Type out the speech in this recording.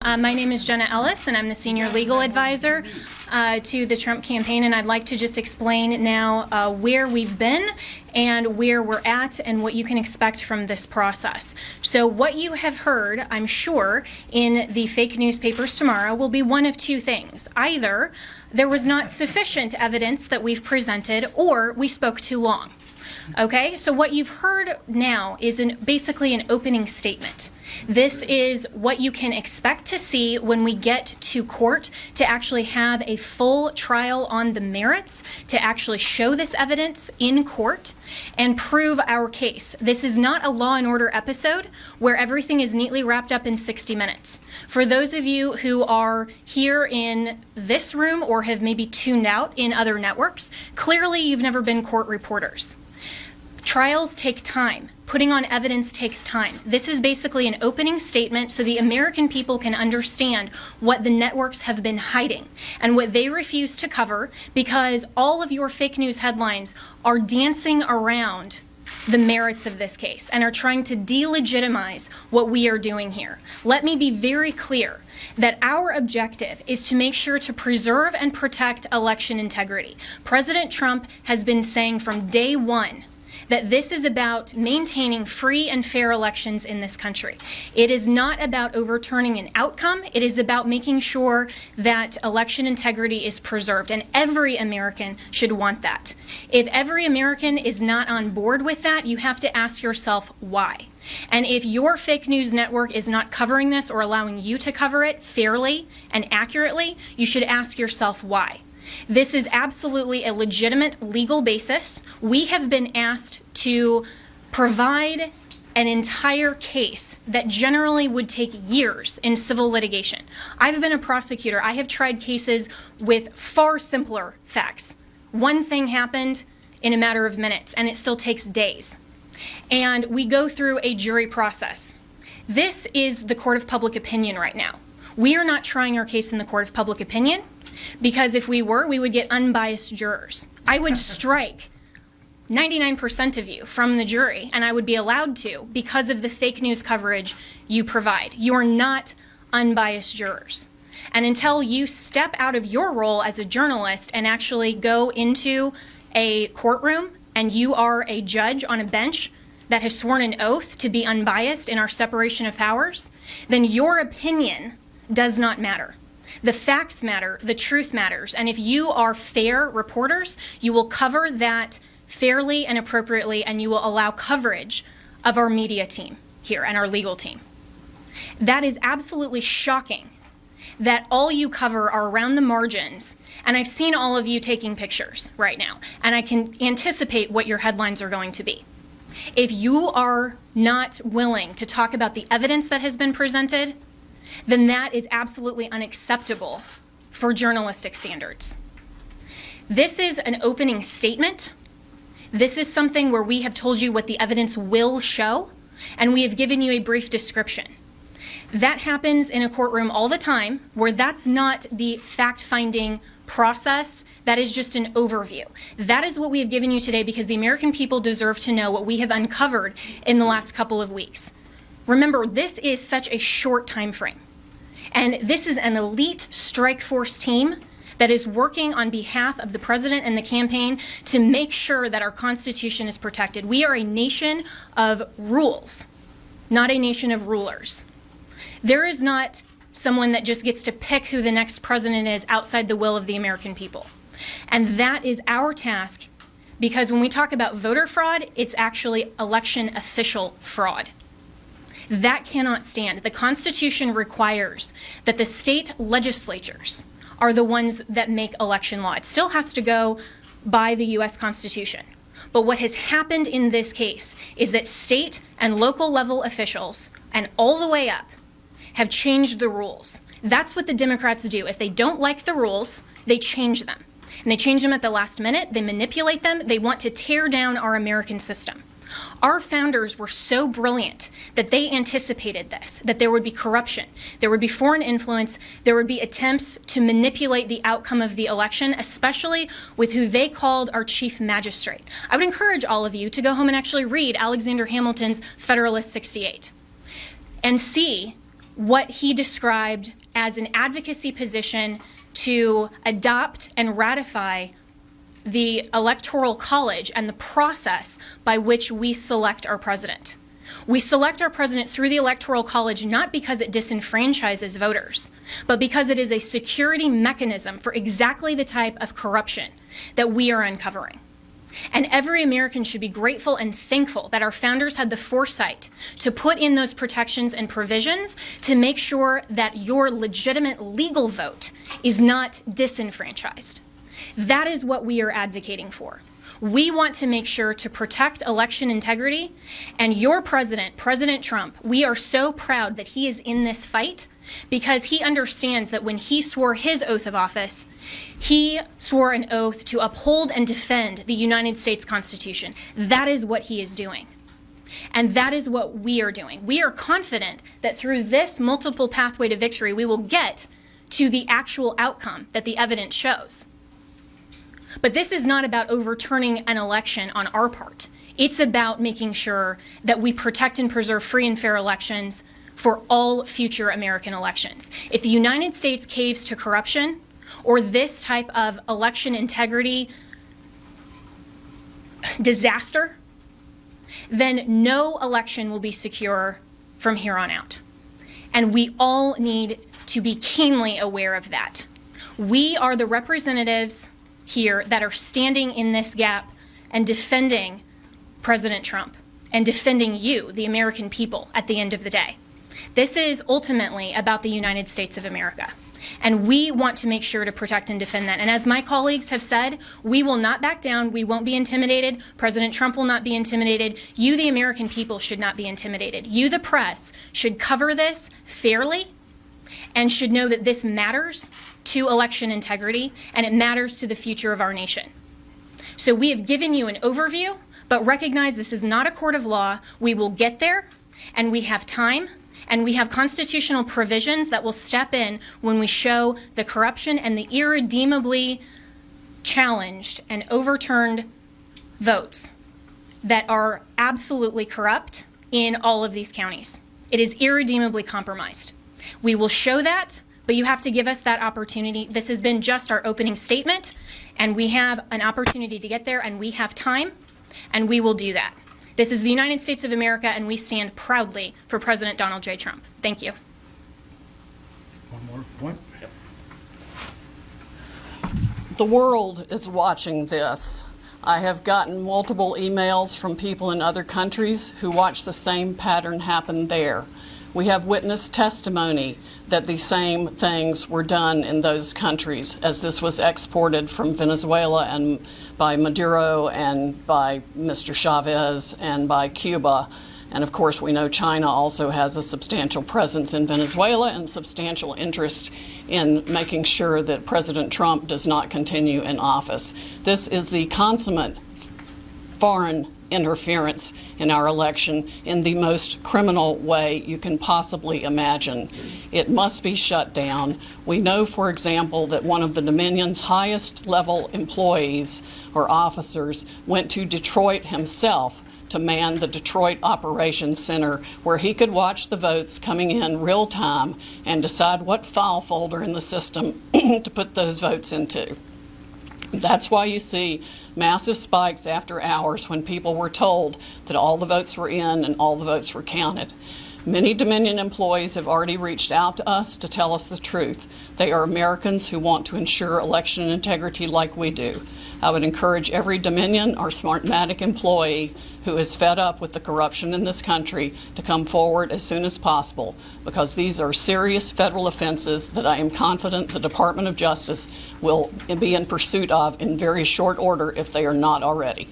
My name is Jenna Ellis, and I'm the Senior Legal Advisor to the Trump campaign, and I'd like to just explain now where we've been and where we're at and what you can expect from this process. So what you have heard, I'm sure, in the fake newspapers tomorrow will be one of two things. Either there was not sufficient evidence that we've presented, or we spoke too long. Okay, so what you've heard now is basically an opening statement. This is what you can expect to see when we get to court to actually have a full trial on the merits, to actually show this evidence in court and prove our case. This is not a Law and Order episode where everything is neatly wrapped up in 60 minutes. For those of you who are here in this room or have maybe tuned out in other networks, clearly you've never been court reporters. Trials take time. Putting on evidence takes time. This is basically an opening statement so the American people can understand what the networks have been hiding and what they refuse to cover, because all of your fake news headlines are dancing around the merits of this case and are trying to delegitimize what we are doing here. Let me be very clear that our objective is to make sure to preserve and protect election integrity. President Trump has been saying from day one that this is about maintaining free and fair elections in this country. It is not about overturning an outcome. It is about making sure that election integrity is preserved, and every American should want that. If every American is not on board with that, you have to ask yourself why. And if your fake news network is not covering this or allowing you to cover it fairly and accurately, you should ask yourself why. This is absolutely a legitimate legal basis. We have been asked to provide an entire case that generally would take years in civil litigation. I've been a prosecutor. I have tried cases with far simpler facts. One thing happened in a matter of minutes, and it still takes days. And we go through a jury process. This is the court of public opinion right now. We are not trying our case in the court of public opinion, because if we were, we would get unbiased jurors. I would strike 99% of you from the jury, and I would be allowed to because of the fake news coverage you provide. You are not unbiased jurors. And until you step out of your role as a journalist and actually go into a courtroom and you are a judge on a bench that has sworn an oath to be unbiased in our separation of powers, then your opinion does not matter. The facts matter, the truth matters, and if you are fair reporters, you will cover that fairly and appropriately, and you will allow coverage of our media team here and our legal team. That is absolutely shocking that all you cover are around the margins, and I've seen all of you taking pictures right now, and I can anticipate what your headlines are going to be. If you are not willing to talk about the evidence that has been presented, then that is absolutely unacceptable for journalistic standards. This is an opening statement. This is something where we have told you what the evidence will show, and we have given you a brief description. That happens in a courtroom all the time, where that's not the fact-finding process. That is just an overview. That is what we have given you today, because the American people deserve to know what we have uncovered in the last couple of weeks. Remember, this is such a short time frame, and this is an elite strike force team that is working on behalf of the president and the campaign to make sure that our Constitution is protected. We are a nation of rules, not a nation of rulers. There is not someone that just gets to pick who the next president is outside the will of the American people. And that is our task, because when we talk about voter fraud, it's actually election official fraud. That cannot stand. The Constitution requires that the state legislatures are the ones that make election law. It still has to go by the U.S. Constitution. But what has happened in this case is that state and local level officials, and all the way up, have changed the rules. That's what the Democrats do. If they don't like the rules, they change them. And they change them at the last minute. They manipulate them. They want to tear down our American system. Our founders were so brilliant that they anticipated this, that there would be corruption, there would be foreign influence, there would be attempts to manipulate the outcome of the election, especially with who they called our chief magistrate. I would encourage all of you to go home and actually read Alexander Hamilton's Federalist 68 and see what he described as an advocacy position to adopt and ratify the Electoral College and the process by which we select our president. We select our president through the Electoral College not because it disenfranchises voters, but because it is a security mechanism for exactly the type of corruption that we are uncovering. And every American should be grateful and thankful that our founders had the foresight to put in those protections and provisions to make sure that your legitimate legal vote is not disenfranchised. That is what we are advocating for. We want to make sure to protect election integrity, and your president, President Trump, we are so proud that he is in this fight because he understands that when he swore his oath of office, he swore an oath to uphold and defend the United States Constitution. That is what he is doing. And that is what we are doing. We are confident that through this multiple pathway to victory, we will get to the actual outcome that the evidence shows. But this is not about overturning an election on our part. It's about making sure that we protect and preserve free and fair elections for all future American elections. If the United States caves to corruption or this type of election integrity disaster, then no election will be secure from here on out. And we all need to be keenly aware of that. We are the representatives here that are standing in this gap and defending President Trump and defending you, the American people, at the end of the day. This is ultimately about the United States of America. And we want to make sure to protect and defend that. And as my colleagues have said, we will not back down. We won't be intimidated. President Trump will not be intimidated. You, the American people, should not be intimidated. You, the press, should cover this fairly and should know that this matters to election integrity and it matters to the future of our nation. So we have given you an overview, but recognize this is not a court of law. We will get there, and we have time, and we have constitutional provisions that will step in when we show the corruption and the irredeemably challenged and overturned votes that are absolutely corrupt in all of these counties. It is irredeemably compromised. We will show that, but you have to give us that opportunity. This has been just our opening statement, and we have an opportunity to get there, and we have time, and we will do that. This is the United States of America, and we stand proudly for President Donald J. Trump. Thank you. One more point. Yep. The world is watching this. I have gotten multiple emails from people in other countries who watch the same pattern happen there. We have witness testimony that the same things were done in those countries as this was exported from Venezuela and by Maduro and by Mr. Chavez and by Cuba. And of course, we know China also has a substantial presence in Venezuela and substantial interest in making sure that President Trump does not continue in office. This is the consummate foreign interference in our election in the most criminal way you can possibly imagine. It must be shut down. We know, for example, that one of the Dominion's highest level employees or officers went to Detroit himself to man the Detroit Operations Center, where he could watch the votes coming in real time and decide what file folder in the system to put those votes into. That's why you see massive spikes after hours when people were told that all the votes were in and all the votes were counted. Many Dominion employees have already reached out to us to tell us the truth. They are Americans who want to ensure election integrity like we do. I would encourage every Dominion or Smartmatic employee who is fed up with the corruption in this country to come forward as soon as possible, because these are serious federal offenses that I am confident the Department of Justice will be in pursuit of in very short order if they are not already.